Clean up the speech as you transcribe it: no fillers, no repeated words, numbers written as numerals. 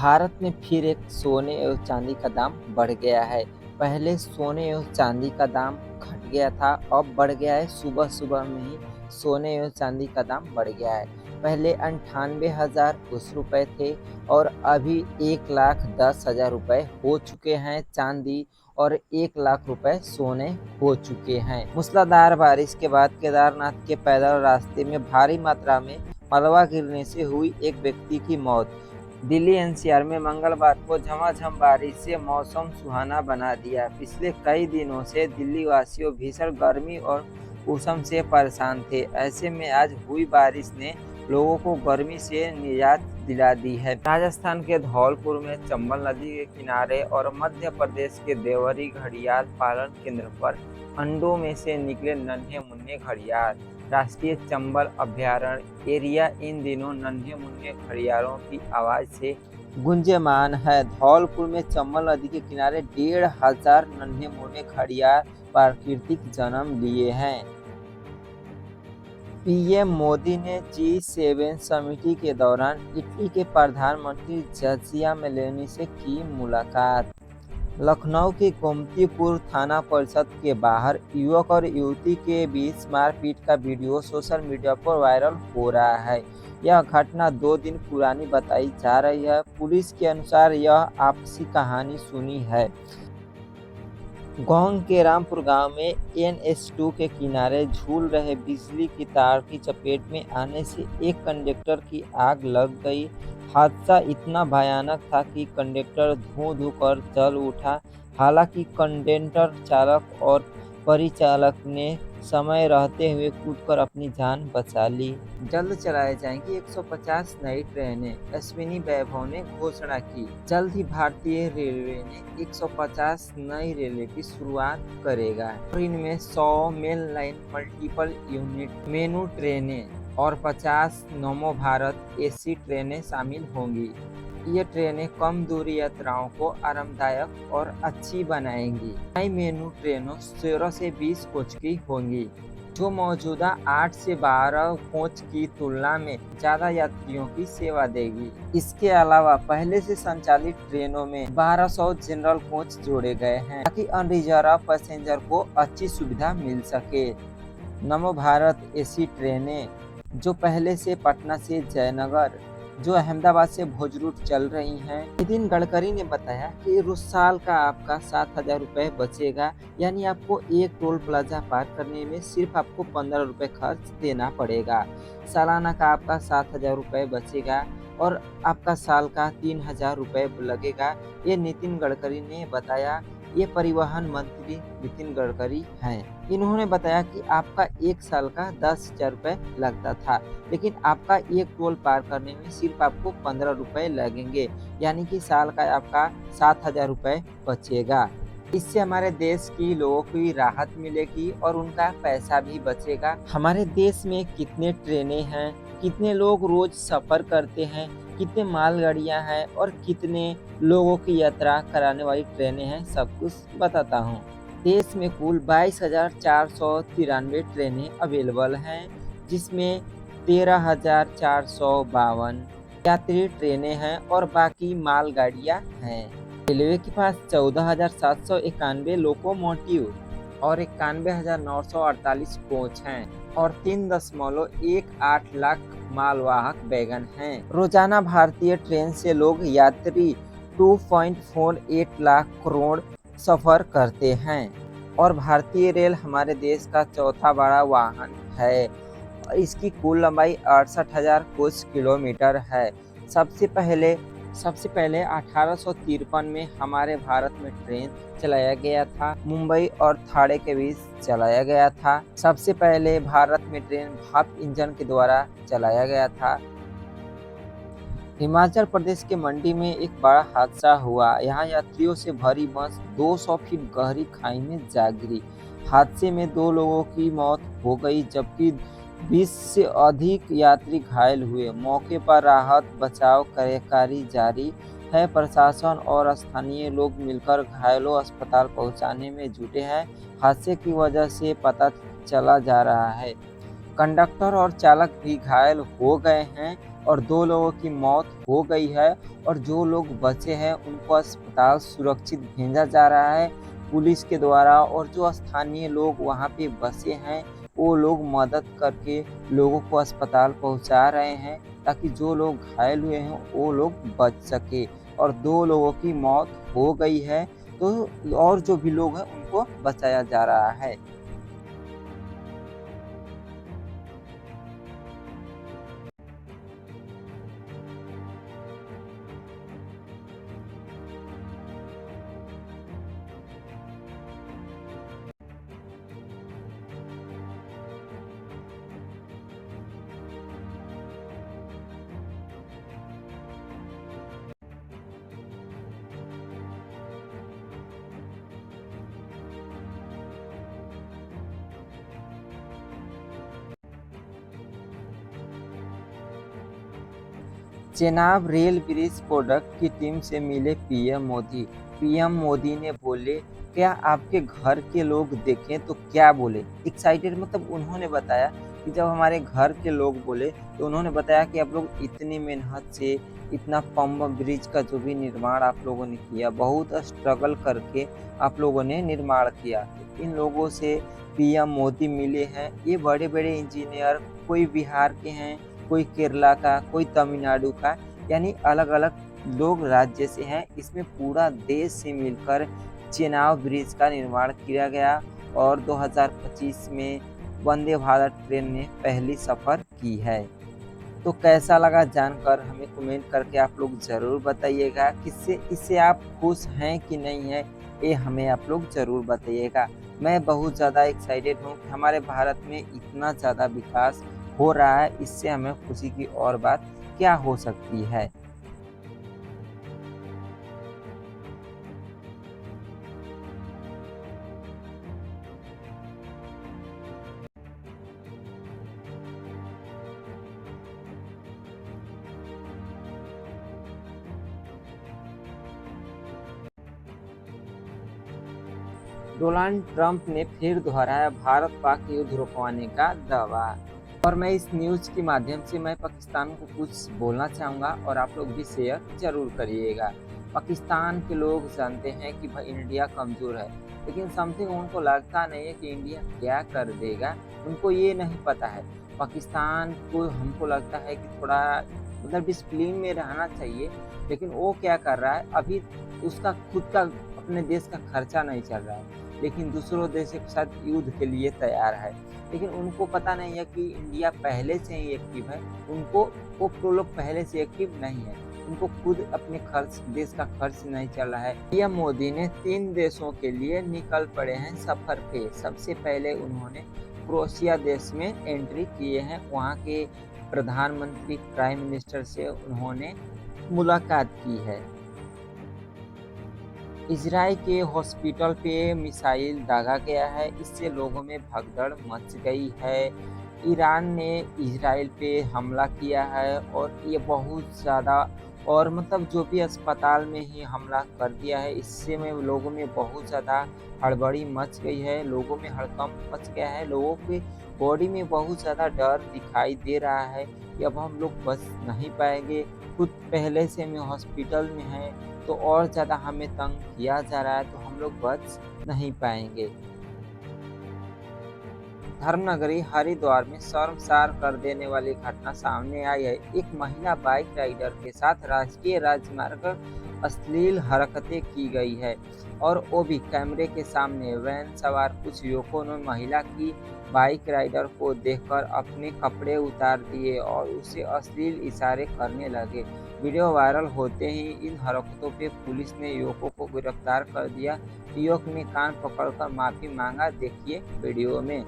भारत में फिर एक सोने एवं चांदी का दाम बढ़ गया है। पहले सोने एवं चांदी का दाम घट गया था, अब बढ़ गया है। सुबह सुबह में ही सोने एवं चांदी का दाम बढ़ गया है। पहले 98,000 कुछ रुपए थे और अभी 1,10,000 रुपए हो चुके हैं चांदी, और 1 लाख रुपए सोने हो चुके हैं। मूसलाधार बारिश के बाद केदारनाथ के पैदल रास्ते में भारी मात्रा में मलबा गिरने से हुई एक व्यक्ति की मौत। दिल्ली एनसीआर में मंगलवार को झमाझम बारिश से मौसम सुहाना बना दिया। पिछले कई दिनों से दिल्ली वासियों भीषण गर्मी और उष्ण से परेशान थे। ऐसे में आज हुई बारिश ने लोगों को गर्मी से निजात दिला दी है। राजस्थान के धौलपुर में चंबल नदी के किनारे और मध्य प्रदेश के देवरी घड़ियाल पालन केंद्र पर अंडों में से निकले नन्हे मुन्ने घड़ियाल। राष्ट्रीय चंबल अभयारण्य एरिया इन दिनों नन्हे मुन्ने घड़ियालों की आवाज से गुंजयमान है। धौलपुर में चंबल नदी के किनारे 1,500 नन्हे मुन्ने घड़ियाल प्राकृतिक जन्म लिए हैं। पीएम मोदी ने G7 समिति के दौरान इटली के प्रधानमंत्री जॉर्जिया मेलोनी से की मुलाकात। लखनऊ के गोमतीपुर थाना परिषद के बाहर युवक और युवती के बीच मारपीट का वीडियो सोशल मीडिया पर वायरल हो रहा है। यह घटना 2 दिन पुरानी बताई जा रही है। पुलिस के अनुसार यह आपसी कहानी सुनी है। गोंग के रामपुर गांव में NH2 के किनारे झूल रहे बिजली की तार की चपेट में आने से एक कंडक्टर की आग लग गई। हादसा इतना भयानक था कि कंडक्टर धूं-धूं कर जल उठा। हालांकि कंडक्टर चालक और परिचालक ने समय रहते हुए कूदकर अपनी जान बचा ली। जल्द चलाए जाएंगी 150 नई ट्रेनें, अश्विनी वैभव ने घोषणा की। जल्द ही भारतीय रेलवे ने 150 नई रेलें की शुरुआत करेगा और इनमें 100 मेन लाइन मल्टीपल यूनिट मेनू ट्रेनें और 50 नमो भारत AC ट्रेनें शामिल होंगी। ये ट्रेनें कम दूरी यात्राओं को आरामदायक और अच्छी बनाएंगी। नई मेनू ट्रेनों 13 से 20 कोच की होंगी, जो मौजूदा 8 से 12 कोच की तुलना में ज़्यादा यात्रियों की सेवा देगी। इसके अलावा पहले से संचालित ट्रेनों में 1200 जनरल कोच जोड़े गए हैं ताकि अनरिजर्व पैसेंजर को अच्छी सुविधा मिल सके। नमो भारत AC ट्रेनें जो पहले से पटना से जयनगर, जो अहमदाबाद से भोज रूट चल रही हैं। नितिन गडकरी ने बताया कि रोज साल का आपका 7,000 रुपये बचेगा, यानी आपको एक टोल प्लाजा पार करने में सिर्फ आपको 15 रुपये खर्च देना पड़ेगा। सालाना का आपका 7,000 रुपये बचेगा और आपका साल का 3,000 रुपये लगेगा। ये नितिन गडकरी ने बताया। ये परिवहन मंत्री नितिन गडकरी हैं। इन्होंने बताया कि आपका एक साल का 10,000 रुपये लगता था, लेकिन आपका एक टोल पार करने में सिर्फ आपको 15 रुपये लगेंगे, यानी कि साल का आपका 7,000 रुपये बचेगा। इससे हमारे देश की लोगों की राहत मिलेगी और उनका पैसा भी बचेगा। हमारे देश में कितने ट्रेनें हैं, कितने लोग रोज सफ़र करते हैं, कितने मालगाड़ियाँ हैं और कितने लोगों की यात्रा कराने वाली ट्रेनें हैं, सब कुछ बताता हूँ। देश में कुल 22,493 ट्रेनें अवेलेबल हैं, जिसमेम 13,452 यात्री ट्रेनें हैं और बाकी मालगाड़ियाँ हैं। रेलवे के पास 14,791 लोकोमोटिव और 91,948 कोच हैं और 3.18 लाख मालवाहक वैगन हैं। रोजाना भारतीय ट्रेन से लोग यात्री 2.48 लाख करोड़ सफर करते हैं और भारतीय रेल हमारे देश का चौथा बड़ा वाहन है। इसकी कुल लंबाई 68,000 कुछ किलोमीटर है। सबसे पहले 1853 में हमारे भारत में ट्रेन चलाया गया था। मुंबई और थाने के बीच चलाया गया था। सबसे पहले भारत में ट्रेन भाप इंजन के द्वारा चलाया गया था। हिमाचल प्रदेश के मंडी में एक बड़ा हादसा हुआ। यहाँ यात्रियों से भरी बस 200 फीट गहरी खाई में जा गिरी। हादसे में 2 लोगों की मौत हो गई, जबकि 20 से अधिक यात्री घायल हुए। मौके पर राहत बचाव कार्य जारी है। प्रशासन और स्थानीय लोग मिलकर घायलों अस्पताल पहुंचाने में जुटे हैं। हादसे की वजह से पता चला जा रहा है। कंडक्टर और चालक भी घायल हो गए हैं। और 2 लोगों की मौत हो गई है और जो लोग बचे हैं उनको अस्पताल सुरक्षित भेजा जा रहा है पुलिस के द्वारा। और जो स्थानीय लोग वहाँ पे बसे हैं वो लोग मदद करके लोगों को अस्पताल पहुँचा रहे हैं ताकि जो लोग घायल हुए हैं वो लोग बच सके। और 2 लोगों की मौत हो गई है, तो और जो भी लोग हैं उनको बचाया जा रहा है। चेनाब रेल ब्रिज प्रोडक्ट की टीम से मिले पीएम मोदी। पीएम मोदी ने बोले, क्या आपके घर के लोग देखें तो क्या बोले। एक्साइटेड मतलब उन्होंने बताया कि जब हमारे घर के लोग बोले तो उन्होंने बताया कि आप लोग इतनी मेहनत से इतना पंप ब्रिज का जो भी निर्माण आप लोगों ने किया, बहुत स्ट्रगल करके आप लोगों ने निर्माण किया। तो इन लोगों से पीएम मोदी मिले हैं। ये बड़े बड़े इंजीनियर कोई बिहार के हैं, कोई केरला का, कोई तमिलनाडु का, यानी अलग-अलग लोग राज्य से हैं। इसमें पूरा देश से मिलकर चेनाब ब्रिज का निर्माण किया गया और 2025 में वंदे भारत ट्रेन ने पहली सफ़र की है। तो कैसा लगा जानकर हमें कमेंट करके आप लोग ज़रूर बताइएगा। किससे इससे आप खुश हैं कि नहीं हैं, ये हमें आप लोग ज़रूर बताइएगा। मैं बहुत ज़्यादा एक्साइटेड हूँ कि हमारे भारत में इतना ज़्यादा विकास हो रहा है, इससे हमें खुशी की और बात क्या हो सकती है। डोनाल्ड ट्रंप ने फिर दोहराया भारत पाक युद्ध रुकवाने का दावा। और मैं इस न्यूज़ के माध्यम से मैं पाकिस्तान को कुछ बोलना चाहूँगा और आप लोग भी शेयर ज़रूर करिएगा। पाकिस्तान के लोग जानते हैं कि भाई इंडिया कमज़ोर है, लेकिन समथिंग उनको लगता नहीं है कि इंडिया क्या कर देगा, उनको ये नहीं पता है। पाकिस्तान को हमको लगता है कि थोड़ा मतलब डिसिप्लिन में रहना चाहिए, लेकिन वो क्या कर रहा है अभी उसका खुद का अपने देश का खर्चा नहीं चल रहा है, लेकिन दूसरों देशों के साथ युद्ध के लिए तैयार है। लेकिन उनको पता नहीं है कि इंडिया पहले से ही एक्टिव है, उनको वो लोग पहले से एक्टिव नहीं है, उनको खुद अपने खर्च देश का खर्च नहीं चल रहा है। पीएम मोदी ने 3 देशों के लिए निकल पड़े हैं सफ़र पे। सबसे पहले उन्होंने क्रोएशिया देश में एंट्री किए हैं, वहाँ के प्रधानमंत्री प्राइम मिनिस्टर से उन्होंने मुलाकात की है। इजराइल के हॉस्पिटल पे मिसाइल दागा गया है, इससे लोगों में भगदड़ मच गई है। ईरान ने इजराइल पे हमला किया है और ये बहुत ज़्यादा और मतलब जो भी अस्पताल में ही हमला कर दिया है, इससे में लोगों में बहुत ज़्यादा हड़बड़ी मच गई है, लोगों में हड़कंप मच गया है, लोगों के बॉडी में बहुत ज़्यादा डर दिखाई दे रहा है कि अब हम लोग बच नहीं पाएंगे। खुद पहले से हम हॉस्पिटल में हैं तो और ज़्यादा हमें तंग किया जा रहा है, तो हम लोग बच नहीं पाएंगे। धर्मनगरी हरिद्वार में शर्मसार कर देने वाली घटना सामने आई है। एक महिला बाइक राइडर के साथ राष्ट्रीय राजमार्ग पर अश्लील हरकतें की गई है और वो भी कैमरे के सामने। वैन सवार कुछ युवकों ने महिला की बाइक राइडर को देखकर अपने कपड़े उतार दिए और उसे अश्लील इशारे करने लगे। वीडियो वायरल होते ही इन हरकतों पे पुलिस ने युवकों को गिरफ्तार कर दिया। युवक ने कान पकड़कर माफी मांगा, देखिए वीडियो में।